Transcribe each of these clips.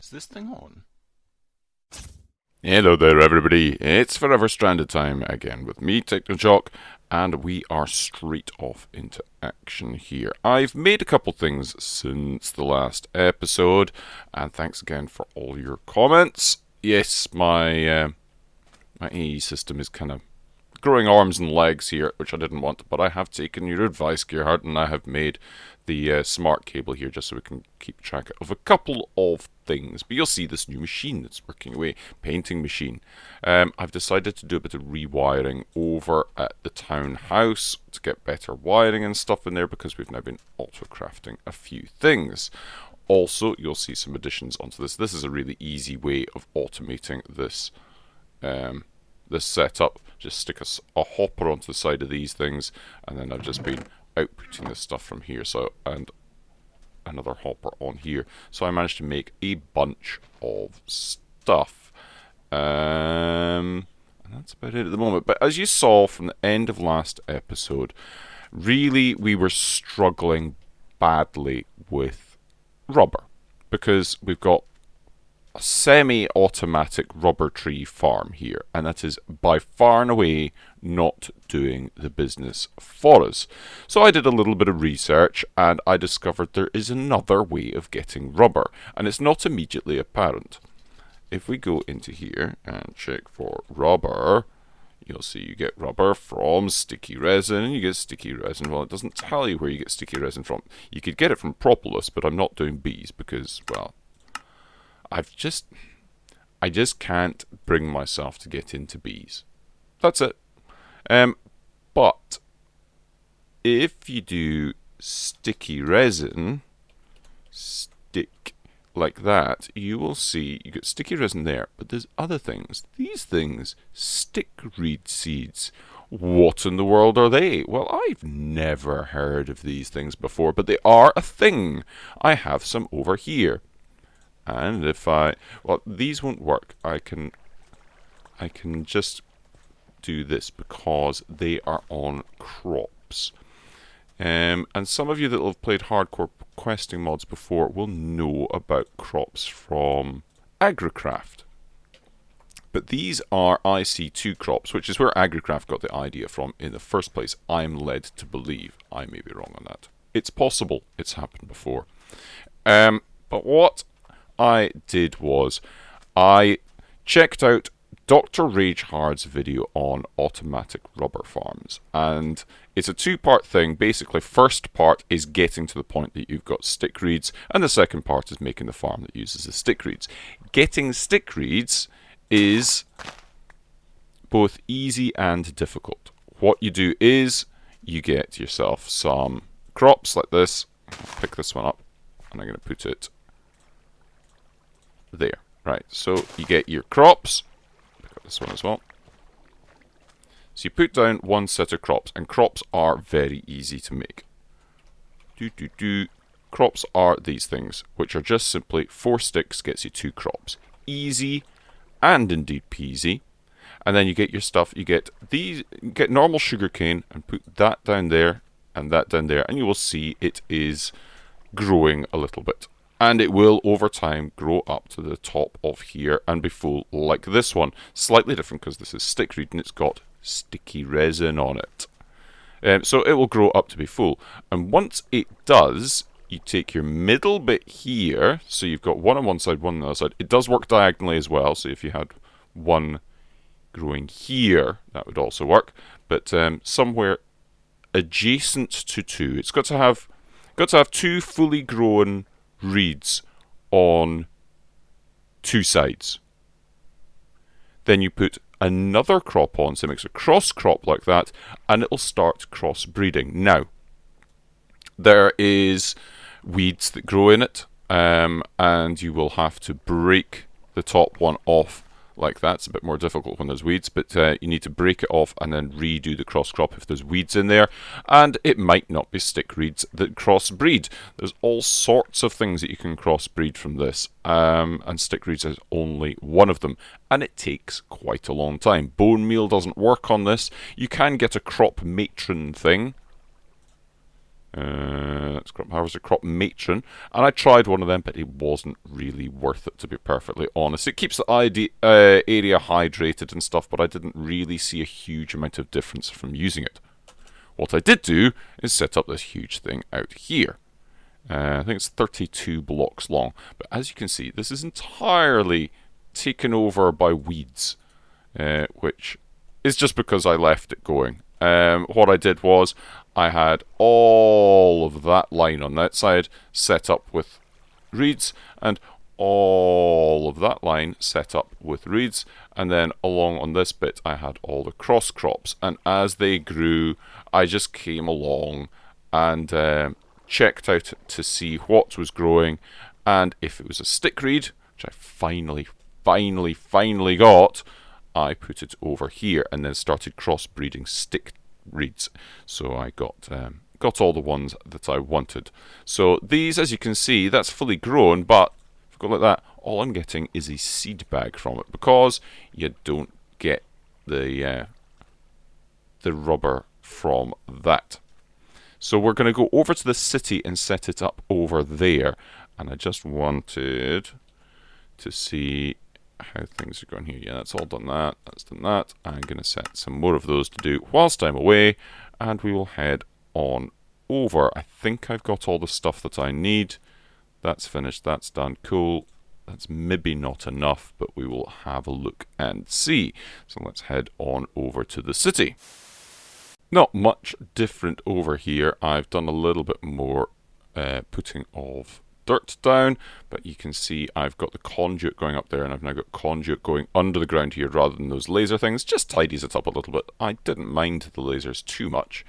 Is this thing on? Hello there everybody, it's Forever Stranded time again with me, Technojock, and we are straight off into action here. I've made a couple things since the last episode, and thanks again for all your comments. Yes, my AE system is kind of growing arms and legs here, which I didn't want, but I have taken your advice, Gerhard, and I have made the smart cable here just so we can keep track of a couple of things. But you'll see this new machine that's working away, painting machine. I've decided to do a bit of rewiring over at the townhouse to get better wiring and stuff in there because we've now been auto-crafting a few things. Also, you'll see some additions onto this. This is a really easy way of automating this this setup. Just stick a hopper onto the side of these things, and then I've just been outputting this stuff from here, so, and another hopper on here. So I managed to make a bunch of stuff. And that's about it at the moment. But as you saw from the end of last episode, really we were struggling badly with rubber, because we've got a semi-automatic rubber tree farm here, and that is by far and away not doing the business for us. So I did a little bit of research and I discovered there is another way of getting rubber, and it's not immediately apparent. If we go into here and check for rubber, you'll see you get rubber from sticky resin, and you get sticky resin. Well, it doesn't tell you where you get sticky resin from. You could get it from propolis, but I'm not doing bees because, well, I just can't bring myself to get into bees. That's it. But if you do sticky resin, stick like that, you will see you get sticky resin there, but there's other things. These things, stick reed seeds. What in the world are they? Well, I've never heard of these things before, but they are a thing. I have some over here. And if well, these won't work. I can just do this because they are on crops. And some of you that have played hardcore questing mods before will know about crops from AgriCraft. But these are IC2 crops, which is where AgriCraft got the idea from in the first place. I'm led to believe. I may be wrong on that. It's possible. It's happened before. But what I did was I checked out Dr. Rage Hard's video on automatic rubber farms, and it's a two-part thing. Basically, first part is getting to the point that you've got stick reeds, and the second part is making the farm that uses the stick reeds. Getting stick reeds is both easy and difficult. What you do is you get yourself some crops like this. I'll pick this one up and I'm going to put it there. Right, so you get your crops. Pick up this one as well. So you put down one set of crops, and crops are very easy to make. Crops are these things, which are just simply 4 sticks gets you 2 crops. Easy and indeed peasy. And then you get your stuff, you get normal sugarcane and put that down there and that down there, and you will see it is growing a little bit. And it will, over time, grow up to the top of here and be full like this one. Slightly different because this is stick reed and it's got sticky resin on it. So it will grow up to be full. And once it does, you take your middle bit here. So you've got one on one side, one on the other side. It does work diagonally as well. So if you had one growing here, that would also work. But somewhere adjacent to 2. It's got to have 2 fully grown reeds on 2 sides. Then you put another crop on, so it makes a cross crop like that, and it'll start cross breeding. Now, there is weeds that grow in it, and you will have to break the top one off like that. It's a bit more difficult when there's weeds, but you need to break it off and then redo the cross crop if there's weeds in there. And it might not be stick reeds that cross breed. There's all sorts of things that you can cross breed from this, and stick reeds is only one of them, and it takes quite a long time. Bone meal doesn't work on this. You can get a crop matron thing. Let's crop harvester, crop matron, and I tried one of them, but it wasn't really worth it, to be perfectly honest. It keeps the area hydrated and stuff, but I didn't really see a huge amount of difference from using it. What I did do is set up this huge thing out here. I think it's 32 blocks long, but as you can see, this is entirely taken over by weeds, which is just because I left it going. What I did was I had all of that line on that side set up with reeds, and all of that line set up with reeds, and then along on this bit I had all the cross crops, and as they grew I just came along and checked out to see what was growing, and if it was a stick reed, which I finally got, I put it over here and then started crossbreeding stick reeds. So I got all the ones that I wanted. So these, as you can see, that's fully grown, but if I go like that, all I'm getting is a seed bag from it, because you don't get the rubber from that. So we're going to go over to the city and set it up over there, and I just wanted to see how things are going here. Yeah, that's all done that. That's done that. I'm going to set some more of those to do whilst I'm away, and we will head on over. I think I've got all the stuff that I need. That's finished. That's done. Cool. That's maybe not enough, but we will have a look and see. So let's head on over to the city. Not much different over here. I've done a little bit more putting of dirt down, but you can see I've got the conduit going up there, and I've now got conduit going under the ground here rather than those laser things. Just tidies it up a little bit. I didn't mind the lasers too much,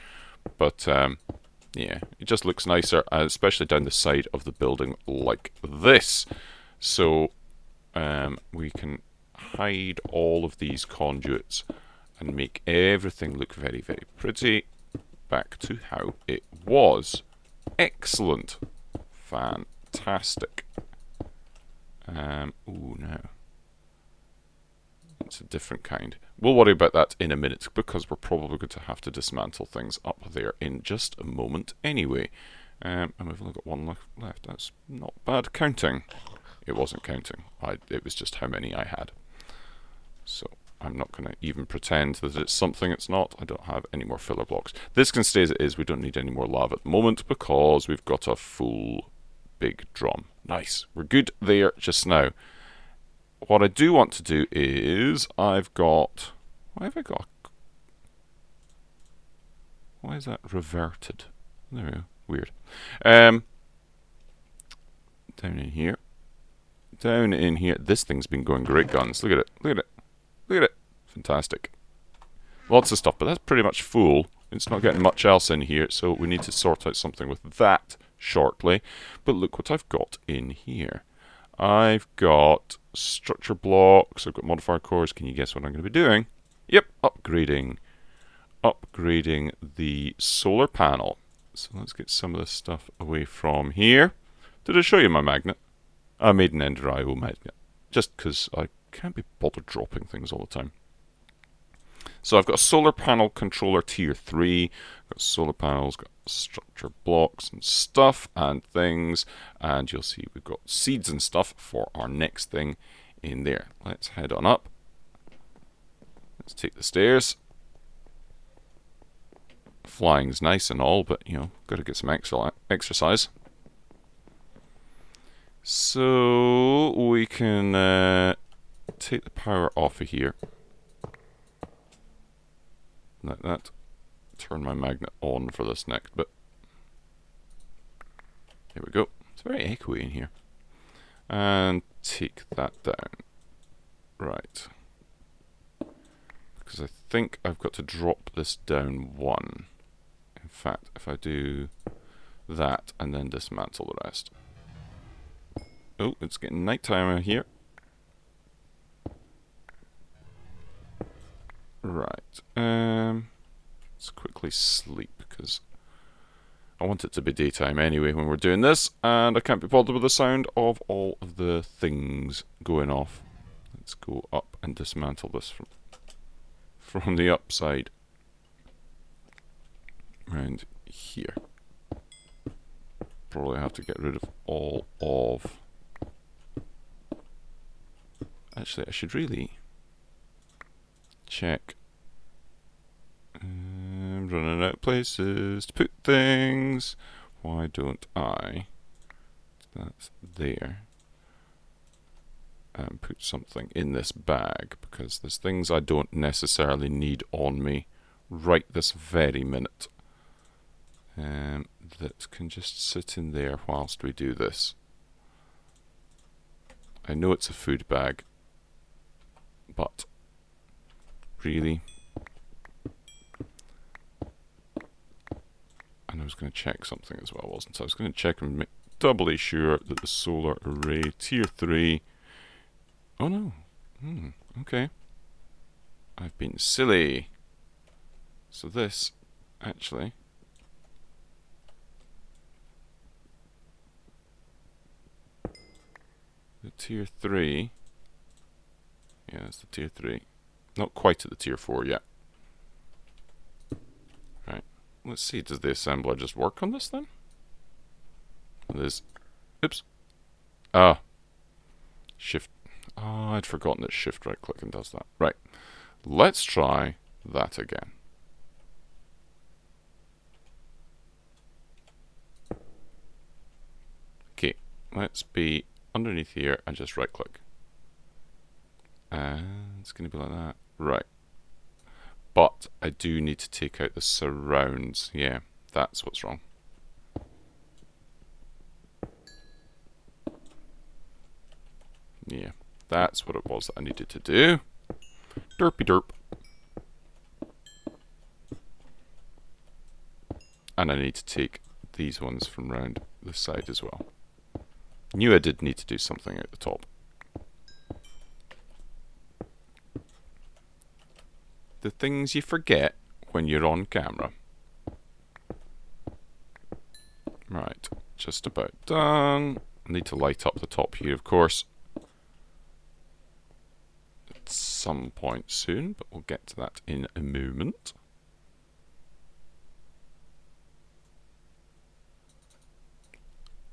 but yeah, it just looks nicer, especially down the side of the building like this. So we can hide all of these conduits and make everything look very, very pretty, back to how it was. Excellent. Fantastic. Ooh, no. It's a different kind. We'll worry about that in a minute, because we're probably going to have to dismantle things up there in just a moment anyway. And we've only got one left. That's not bad counting. It wasn't counting. It was just how many I had. So I'm not going to even pretend that it's something it's not. I don't have any more filler blocks. This can stay as it is. We don't need any more lava at the moment, because we've got a full big drum. Nice. We're good there just now. What I do want to do is I've got... Why have I got... Why is that reverted? There we go. Weird. Down in here. Down in here. This thing's been going great guns. Look at it. Look at it. Look at it. Fantastic. Lots of stuff, but that's pretty much full. It's not getting much else in here, so we need to sort out something with that shortly. But look what I've got in here. I've got structure blocks, I've got modifier cores. Can you guess what I'm going to be doing? Yep, upgrading the solar panel. So let's get some of this stuff away from here. Did I show you my magnet? I made an Ender IO magnet, just because I can't be bothered dropping things all the time. So I've got a solar panel controller tier 3, got solar panels, got structure blocks and stuff and things, and you'll see we've got seeds and stuff for our next thing in there. Let's head on up. Let's take the stairs. Flying's nice and all, but you know, got to get some exercise. So we can take the power off of here. Like that. Turn my magnet on for this next bit. There we go. It's very echoey in here. And take that down. Right. Because I think I've got to drop this down one. In fact, if I do that and then dismantle the rest. Oh, it's getting nighttime out here. Right. Let's quickly sleep, because I want it to be daytime anyway when we're doing this, and I can't be bothered with the sound of all of the things going off. Let's go up and dismantle this from the upside. Around here. probably have to get rid of all of... Actually, I should really check. I'm running out of places to put things. Why don't I... That's there. And put something in this bag, because there's things I don't necessarily need on me right this very minute. That can just sit in there whilst we do this. I know it's a food bag, but really? And I was going to check something as well, wasn't I? I was going to check and make doubly sure that the solar array tier 3... Oh no. Okay. I've been silly. So this, actually... The tier 3... Yeah, it's the tier 3. Not quite at the tier 4 yet. Right. Let's see, does the assembler just work on this then? There's... Oops. Ah. Shift... Oh, I'd forgotten that shift right click and does that. Right. Let's try that again. Okay. Let's be underneath here and just right click. And it's going to be like that. Right. But I do need to take out the surrounds. Yeah, that's what's wrong. Yeah, that's what it was that I needed to do. Derpy derp. And I need to take these ones from round the side as well. Knew I did need to do something at the top. The things you forget when you're on camera. Right, just about done. I need to light up the top here, of course. At some point soon, but we'll get to that in a moment.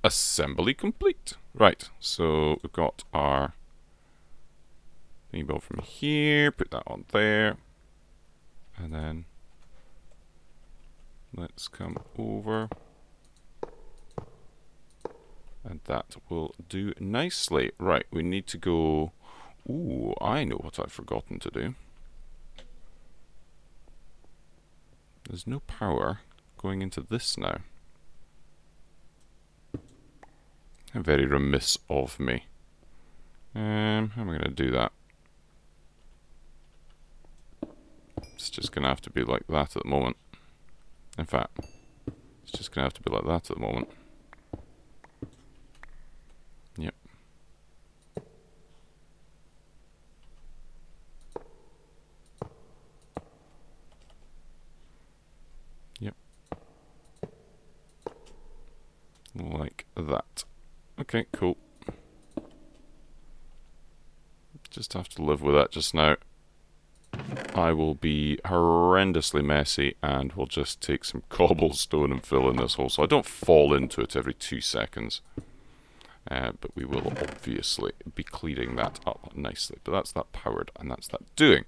Assembly complete. Right, so we've got our thingy bolt from here, put that on there. And then let's come over, and that will do nicely. Right, we need to go... Ooh, I know what I've forgotten to do. There's no power going into this now. How very remiss of me. How am I going to do that? It's just going to have to be like that at the moment. In fact, it's just going to have to be like that at the moment. Yep. Yep. Like that. Okay, cool. Just have to live with that just now. I will be horrendously messy and will just take some cobblestone and fill in this hole so I don't fall into it every 2 seconds. But we will obviously be clearing that up nicely. But that's that powered and that's that doing.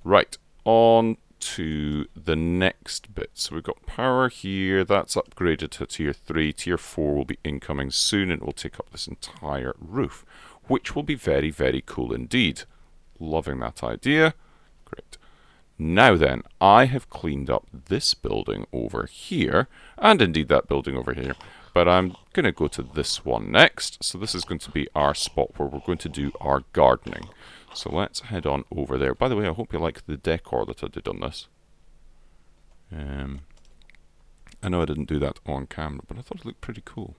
Right, on to the next bit. So we've got power here, that's upgraded to tier 3. Tier 4 will be incoming soon and it will take up this entire roof, which will be very, very cool indeed. Loving that idea. Great. Now then, I have cleaned up this building over here, and indeed that building over here, but I'm going to go to this one next. So this is going to be our spot where we're going to do our gardening. So let's head on over there. By the way, I hope you like the decor that I did on this. I know I didn't do that on camera, but I thought it looked pretty cool.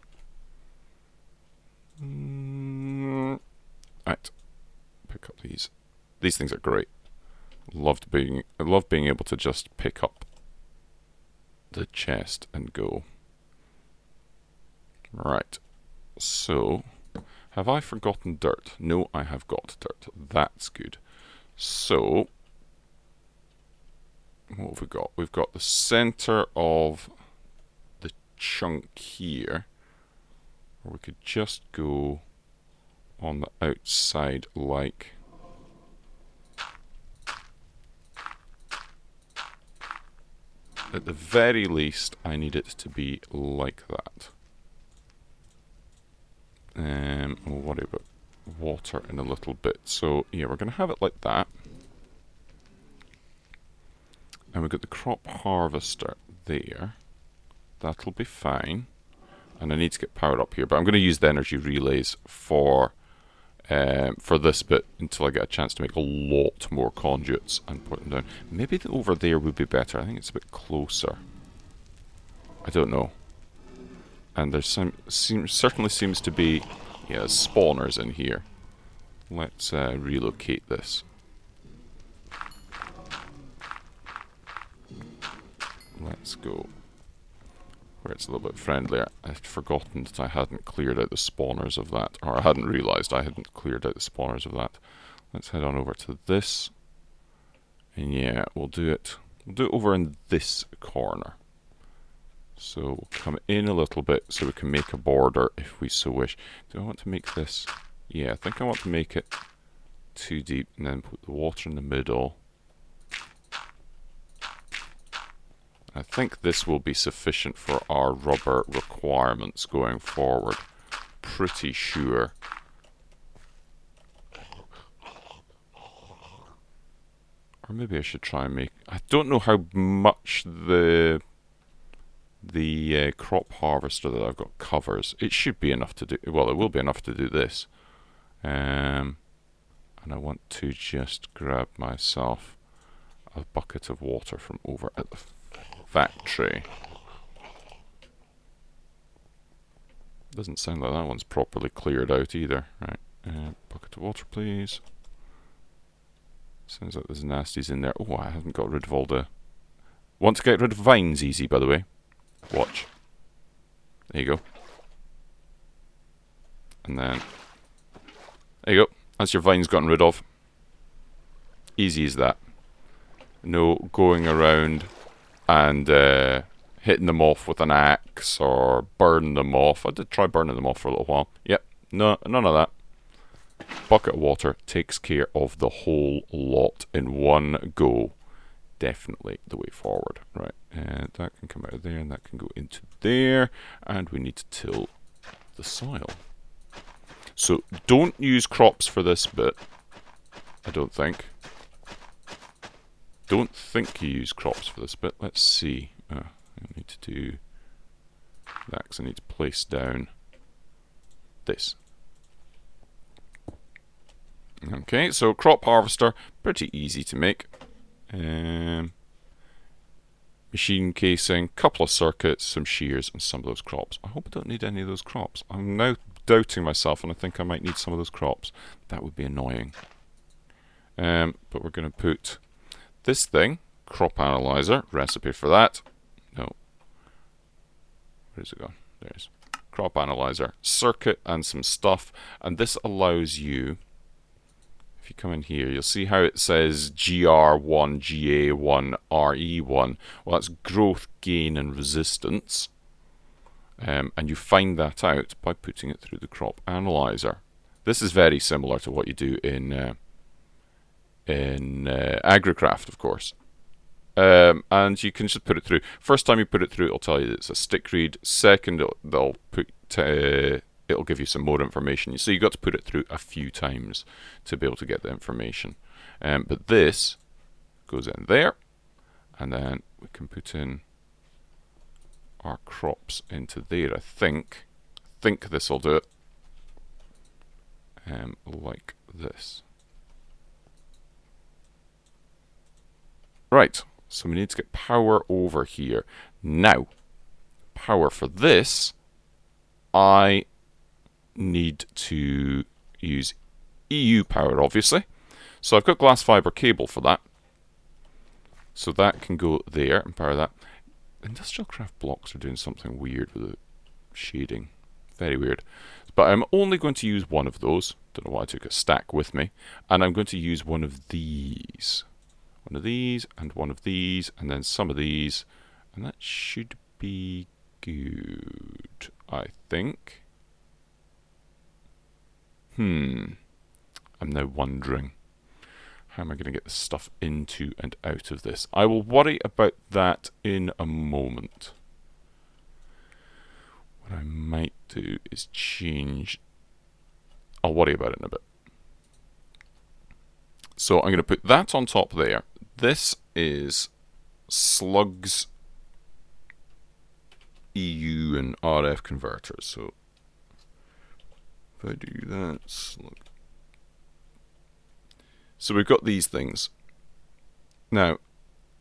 Right, pick up these. These things are great. I love being able to just pick up the chest and go. Right. So, have I forgotten dirt? No, I have got dirt. That's good. So, what have we got? We've got the center of the chunk here. Or we could just go on the outside like. At the very least, I need it to be like that. We'll worry about water in a little bit. So, yeah, we're going to have it like that. And we've got the crop harvester there. That'll be fine. And I need to get power up here. But I'm going to use the energy relays for this bit until I get a chance to make a lot more conduits and put them down. Maybe over there would be better. I think it's a bit closer. I don't know. And there certainly seems to be spawners in here. Let's relocate this. Let's go where it's a little bit friendlier. I'd forgotten that I hadn't cleared out the spawners of that, or I hadn't realised I hadn't cleared out the spawners of that. Let's head on over to this, and yeah, we'll do it over in this corner. So we'll come in a little bit so we can make a border if we so wish. Do I want to make this? Yeah, I think I want to make it too deep and then put the water in the middle. I think this will be sufficient for our rubber requirements going forward. Pretty sure. Or maybe I should try and make... I don't know how much the crop harvester that I've got covers. It should be enough to do... Well, it will be enough to do this. And I want to just grab myself a bucket of water from over at the factory. Doesn't sound like that one's properly cleared out either. Right, bucket of water, please. Sounds like there's nasties in there. Oh, I haven't got rid of all the... Want to get rid of vines easy, by the way. Watch. There you go. And then... There you go. That's your vines gotten rid of. Easy as that. No going around and hitting them off with an axe or burning them off. I did try burning them off for a little while. Yep, no, none of that. Bucket of water takes care of the whole lot in one go. Definitely the way forward. Right, and that can come out of there and that can go into there. And we need to till the soil. So don't use crops for this bit. I don't think. Don't think you use crops for this bit. Let's see. I need to do that because I need to place down this. Okay, so crop harvester, pretty easy to make. Machine casing, couple of circuits, some shears, and some of those crops. I hope I don't need any of those crops. I'm now doubting myself, and I think I might need some of those crops. That would be annoying. But we're going to put this thing, crop analyzer, recipe for that. No. Where's it gone? There's crop analyzer, circuit, and some stuff. And this allows you, if you come in here, you'll see how it says GR1, GA1, RE1. Well, that's growth, gain, and resistance. And you find that out by putting it through the crop analyzer. This is very similar to what you do in AgriCraft, of course. And you can just put it through. First time you put it through, it'll tell you it's a stick read. Second, it'll give you some more information. So you've got to put it through a few times to be able to get the information. But this goes in there, and then we can put in our crops into there. I think this will do it. Like this. Right, so we need to get power over here. Now, power for this, I need to use EU power, obviously. So I've got glass fibre cable for that. So that can go there and power that. Industrial craft blocks are doing something weird with the shading. Very weird. But I'm only going to use one of those. Don't know why I took a stack with me. And I'm going to use one of these. One of these, and one of these, and then some of these. And that should be good, I think. I'm now wondering, how am I going to get the stuff into and out of this? I will worry about that in a moment. What I might do is change... I'll worry about it in a bit. So I'm going to put that on top there. This is Slugs EU and RF converters. So if I do that, slug. So we've got these things. Now,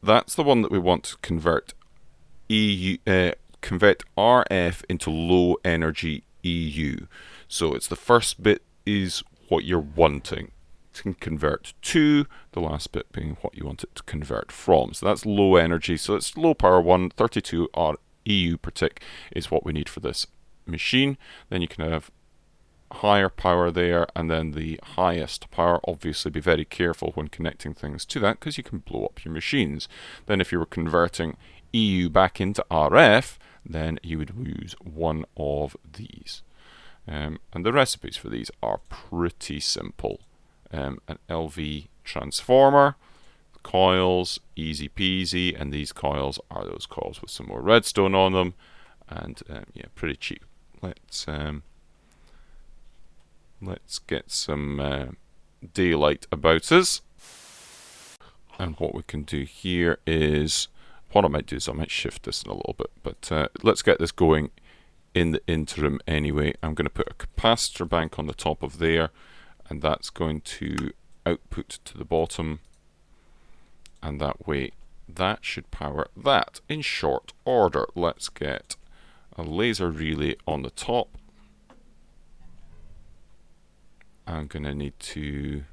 that's the one that we want to convert convert RF into low energy EU. So it's the first bit is what you're wanting to convert to, the last bit being what you want it to convert from. So that's low energy. So it's low power one, 32 EU per tick is what we need for this machine. Then you can have higher power there, and then the highest power. Obviously be very careful when connecting things to that because you can blow up your machines. Then if you were converting EU back into RF, then you would use one of these. And the recipes for these are pretty simple. An LV transformer, coils, easy peasy, and these coils are those coils with some more redstone on them, and yeah, pretty cheap. Let's get some daylight about us. And what we can do here is, what I might do is I might shift this in a little bit, but let's get this going in the interim anyway. I'm going to put a capacitor bank on the top of there, and that's going to output to the bottom, and that way that should power that in short order. Let's get a laser relay on the top. I'm going to need to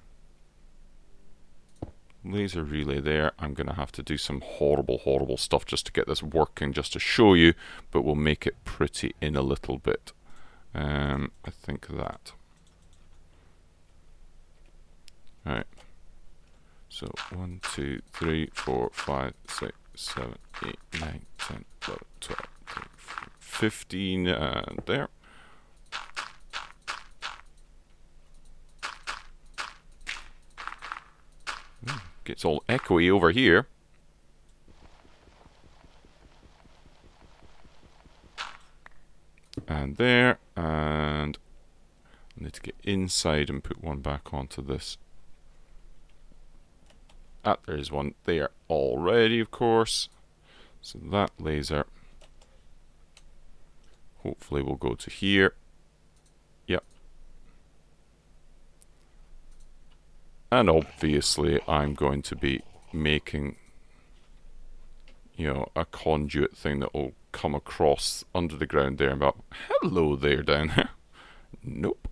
laser relay there. I'm going to have to do some horrible stuff just to get this working, just to show you, but we'll make it pretty in a little bit. I think that. Alright. So 1, 2, 3, 4, 5, 6, 7, 8, 9, 10, 11, 12, 13, 14, 15, and there. Gets all echoey over here. And there, and I need to get inside and put one back onto this. There's one there already, of course. So that laser hopefully will go to here. Yep. And obviously I'm going to be making, you know, a conduit thing that will come across under the ground there and about, hello there down there. Nope.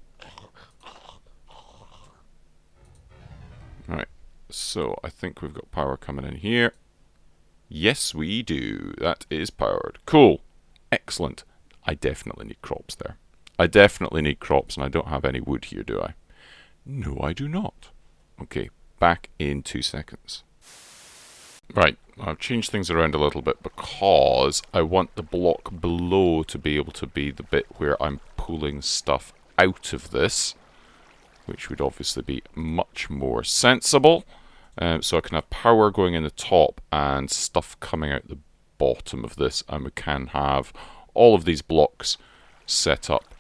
Right, so I think we've got power coming in here. Yes, we do. That is powered. Cool. Excellent. I definitely need crops there. I definitely need crops, and I don't have any wood here, do I? No, I do not. Okay, back in 2 seconds. Right, I've changed things around a little bit because I want the block below to be able to be the bit where I'm pulling stuff out of this, which would obviously be much more sensible. So I can have power going in the top and stuff coming out the bottom of this, and we can have all of these blocks set up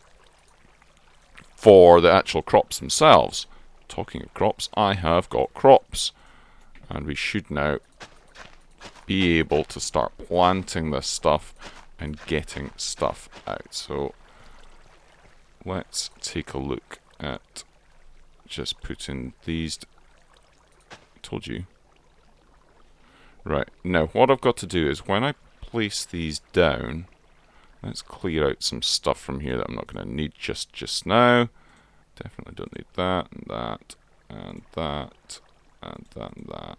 for the actual crops themselves. Talking of crops, I have got crops, and we should now be able to start planting this stuff and getting stuff out. So let's take a look at just putting these. Told you. Right, now what I've got to do is when I place these down, let's clear out some stuff from here that I'm not going to need just now. Definitely don't need that, and that, and that, and that, and that.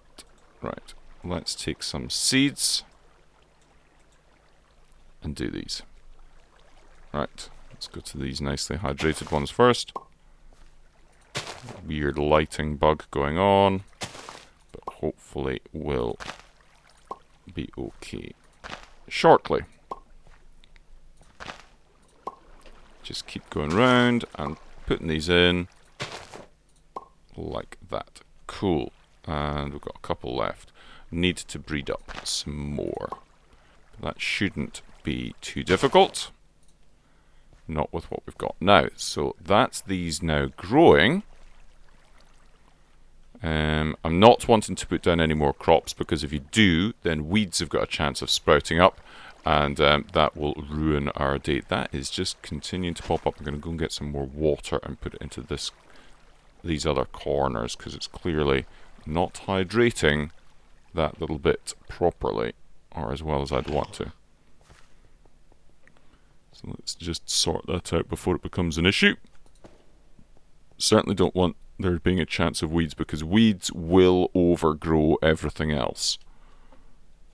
Right, let's take some seeds and do these. Right, let's go to these nicely hydrated ones first. Weird lighting bug going on, but hopefully will be okay shortly. Just keep going round and putting these in. like that. Cool. And we've got a couple left. Need to breed up some more. That shouldn't be too difficult. Not with what we've got now. So that's these now growing. I'm not wanting to put down any more crops, because if you do, then weeds have got a chance of sprouting up, and that will ruin our day. That is just continuing to pop up. I'm going to go and get some more water and put it into these other corners, because it's clearly not hydrating that little bit properly, or as well as I'd want to. So let's just sort that out before it becomes an issue. Certainly don't want there being a chance of weeds, because weeds will overgrow everything else.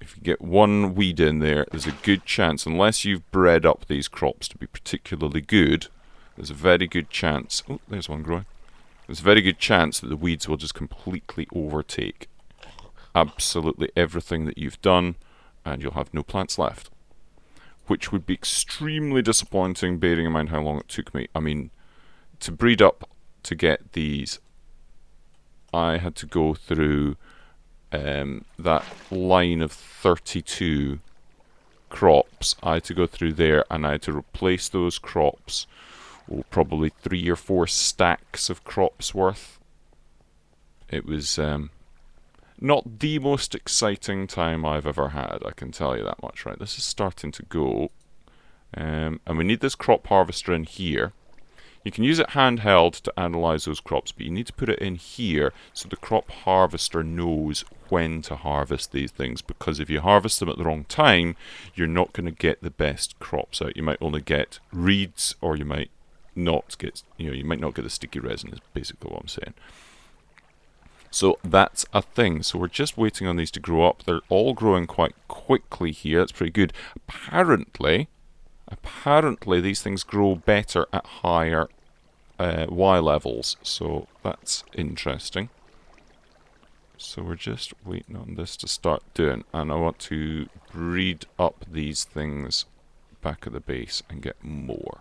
If you get one weed in there, there's a good chance, unless you've bred up these crops to be particularly good, there's a very good chance... Oh, there's one growing. There's a very good chance that the weeds will just completely overtake absolutely everything that you've done, and you'll have no plants left. Which would be extremely disappointing, bearing in mind how long it took me. I mean, to breed up to get these, I had to go through that line of 32 crops. I had to go through there, and I had to replace those crops. Probably 3 or 4 stacks of crops worth. It was not the most exciting time I've ever had, I can tell you that much. Right, this is starting to go. And we need this crop harvester in here. You can use it handheld to analyze those crops, but you need to put it in here so the crop harvester knows when to harvest these things, because if you harvest them at the wrong time, you're not going to get the best crops out. You might only get reeds, or you might not get, you might not get the sticky resin, is basically what I'm saying. So that's a thing. So we're just waiting on these to grow up. They're all growing quite quickly here. That's pretty good. Apparently these things grow better at higher Y levels. So that's interesting. So we're just waiting on this to start doing. And I want to breed up these things back at the base and get more,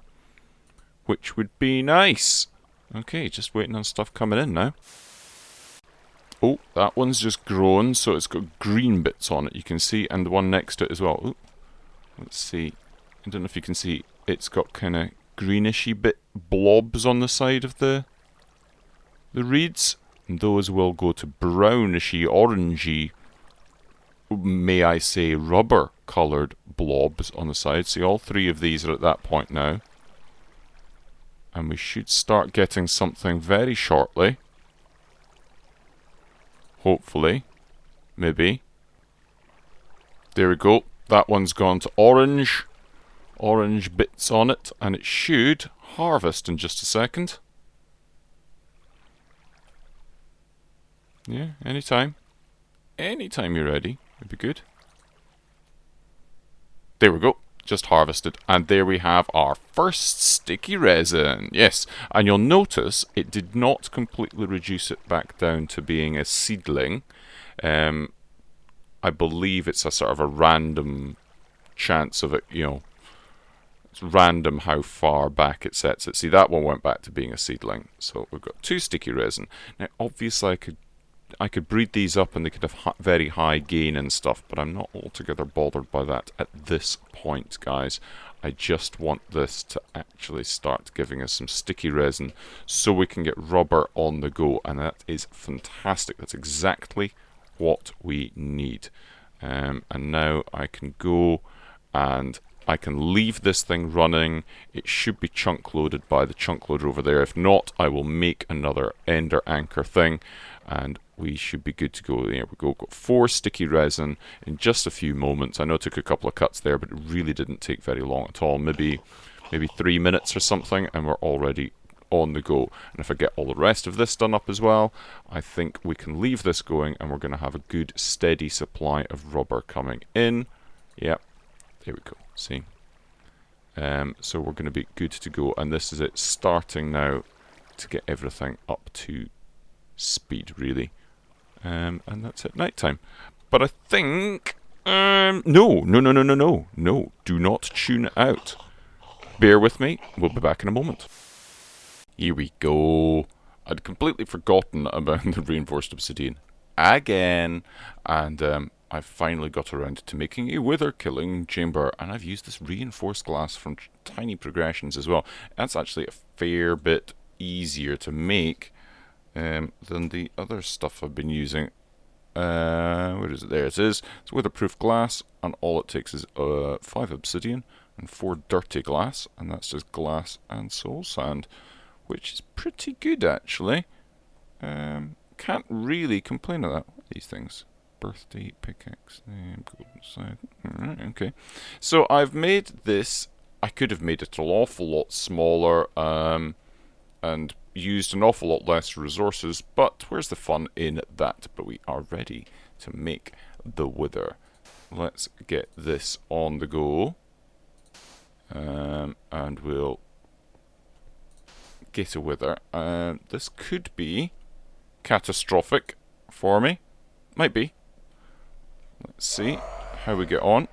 which would be nice. Okay, just waiting on stuff coming in now. Oh, that one's just grown, so it's got green bits on it, you can see, and the one next to it as well. Ooh, let's see. I don't know if you can see, it's got kind of greenish-y bit blobs on the side of the reeds. And those will go to brownishy, orangey, may I say, rubber-coloured blobs on the side. See, all 3 of these are at that point now. And we should start getting something very shortly. Hopefully. Maybe. There we go. That one's gone to orange. Orange bits on it. And it should harvest in just a second. Yeah, anytime. Anytime you're ready. Would be good. There we go. Just harvested, and there we have our first sticky resin. Yes, and you'll notice it did not completely reduce it back down to being a seedling. I believe it's a sort of a random chance of it, it's random how far back it sets it. See, that one went back to being a seedling. So we've got 2 sticky resin. Now obviously I could breed these up and they could have very high gain and stuff, but I'm not altogether bothered by that at this point, guys. I just want this to actually start giving us some sticky resin so we can get rubber on the go, and that is fantastic. That's exactly what we need. And now I can go and I can leave this thing running. It should be chunk loaded by the chunk loader over there. If not, I will make another ender anchor thing, and we should be good to go. There we go. Got 4 sticky resin in just a few moments. I know it took a couple of cuts there, but it really didn't take very long at all. Maybe 3 minutes or something, and we're already on the go. And if I get all the rest of this done up as well, I think we can leave this going, and we're going to have a good steady supply of rubber coming in. Yep, there we go. See? So we're going to be good to go, and this is it starting now to get everything up to speed, really. And that's at night time. But I think no, do not tune out. Bear with me, we'll be back in a moment. Here we go. I'd completely forgotten about the reinforced obsidian again, and I finally got around to making a wither killing chamber, and I've used this reinforced glass from tiny progressions as well. That's actually a fair bit easier to make than the other stuff I've been using. Where is it? There it is. It's weatherproof glass, and all it takes is 5 obsidian and 4 dirty glass, and that's just glass and soul sand, which is pretty good actually. Can't really complain of that. What are these things? Birthday pickaxe name, golden side. Alright, okay. So I've made this. I could have made it an awful lot smaller and used an awful lot less resources, but where's the fun in that? But we are ready to make the wither. Let's get this on the go, and we'll get a wither. This could be catastrophic for me. Might be. Let's see how we get on.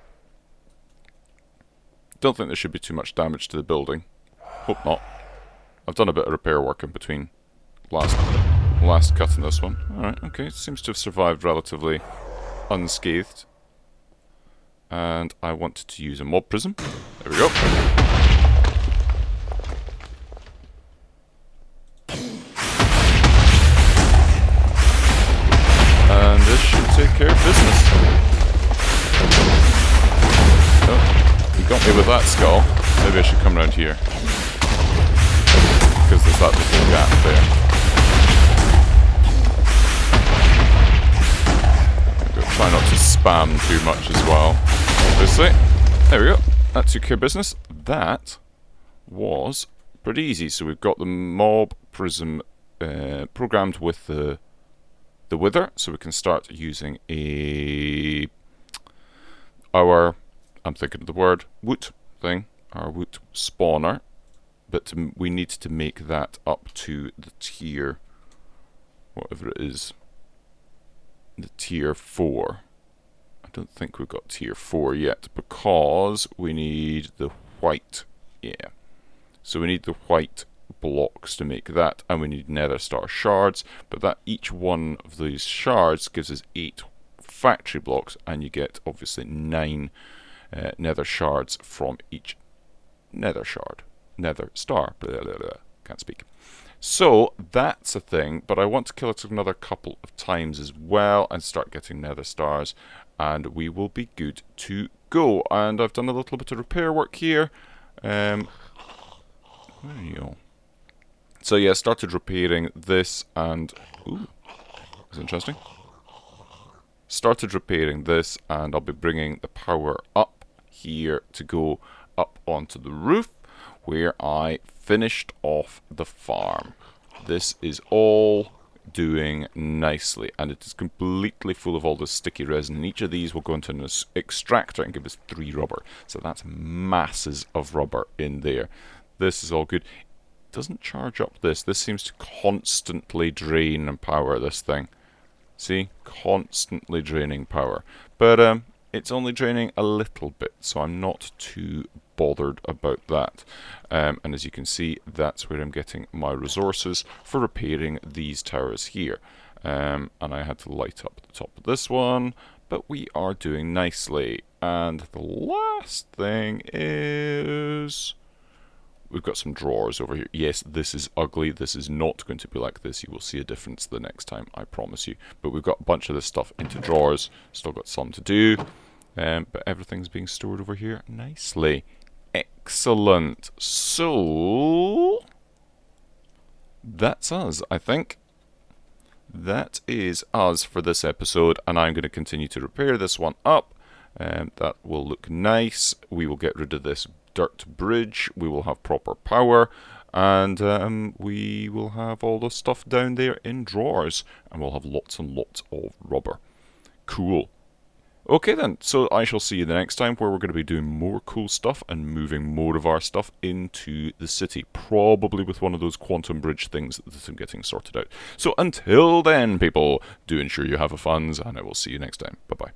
Don't think there should be too much damage to the building. Hope not. I've done a bit of repair work in between last cut in this one. Alright, okay. Seems to have survived relatively unscathed. And I wanted to use a mob prism. There we go. And this should take care of business. Oh, you got me with that skull. Maybe I should come around here, because there's that little gap there. Try not to spam too much as well, obviously. There we go. That took care of business. That was pretty easy. So we've got the mob prism programmed with the wither, so we can start using our, I'm thinking of the word, wood thing, our wood spawner, but we need to make that up to the tier, whatever it is, the tier 4. I don't think we've got tier 4 yet, because we need the white, yeah, so we need the white blocks to make that, and we need nether star shards, but that each one of these shards gives us 8 factory blocks, and you get obviously 9 nether shards from each nether shard. Nether star, blah, blah, blah. Can't speak. So that's a thing, but I want to kill it another couple of times as well and start getting nether stars, and we will be good to go. And I've done a little bit of repair work here. Where are you? So yeah, started repairing this, and ooh, that's interesting. Started repairing this, and I'll be bringing the power up here to go up onto the roof, where I finished off the farm. This is all doing nicely, and it is completely full of all this sticky resin, and each of these will go into an extractor and give us 3 rubber. So that's masses of rubber in there. This is all good. Doesn't charge up this. This seems to constantly drain and power this thing. See? Constantly draining power. But it's only draining a little bit, so I'm not too bothered about that. And as you can see, that's where I'm getting my resources for repairing these towers here. And I had to light up the top of this one, but we are doing nicely. And the last thing is, we've got some drawers over here. Yes, this is ugly. This is not going to be like this. You will see a difference the next time, I promise you. But we've got a bunch of this stuff into drawers. Still got some to do. But everything's being stored over here nicely. Excellent. So, that's us, I think. That is us for this episode. And I'm going to continue to repair this one up. That will look nice. We will get rid of this dirt bridge, we will have proper power, and we will have all the stuff down there in drawers, and we'll have lots and lots of rubber. Cool. Okay then, so I shall see you the next time, where we're going to be doing more cool stuff and moving more of our stuff into the city, probably with one of those quantum bridge things that I'm getting sorted out. So until then, people, do ensure you have a funds, and I will see you next time. Bye bye.